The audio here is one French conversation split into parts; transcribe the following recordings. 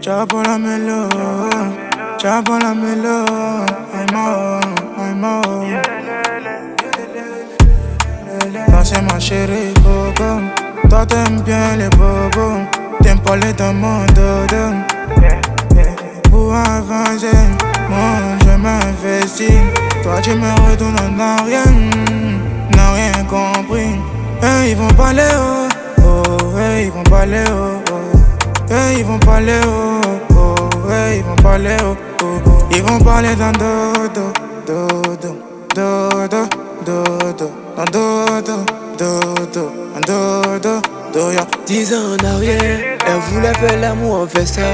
Ciao pour la mélo, ciao pour la mélo. I'm out. Toi c'est ma chérie coco. Toi t'aimes bien les bobos. T'aimes pas les demandes d'homme. Pour avancer, moi je m'investis. Toi tu me retournes en arrière. N'a rien compris. Ils vont parler ils vont parler ils vont parler ils vont parler ils vont parler dans dodo, dans dodo, yeah. 10 ans en arrière, elle voulait faire l'amour en Versace.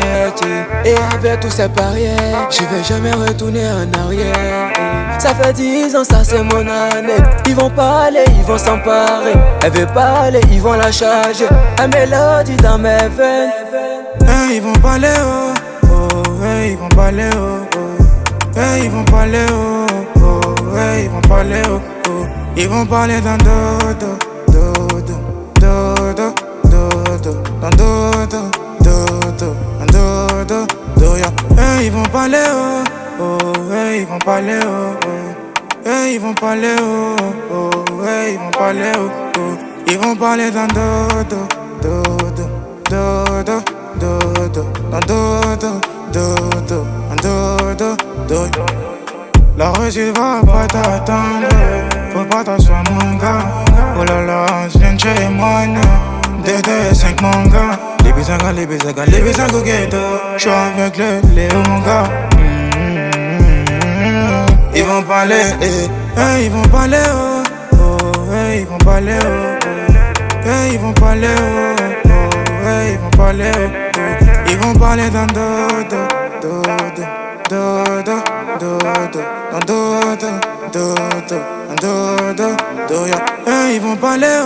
Et avec tous ces barrières, je vais jamais retourner en arrière. Ça fait 10 ans, ça c'est mon année. Ils vont parler, ils vont s'emparer. Elle veut parler, ils vont la charger. La mélodie dans mes veines. Ils vont parler ils vont parler ils vont parler ils vont parler ils vont parler dans dodo, dans dodo, yeah. Ils vont parler ils vont parler ils vont parler ils vont parler ils vont parler dans dodo, dans dodo. La réussite va pas t'attendre, faut pas t'asseoir mon gars. Oh là là, on vient de chez moi, 2, 2, 5 mon gars. Les bisagas au ghetto, j'suis avec le Léo mon gars. Ils vont parler, ils vont parler ils vont parler ils vont parler ils vont parler ils vont parler dans dodo, dans dodo, yeah. Ils vont parler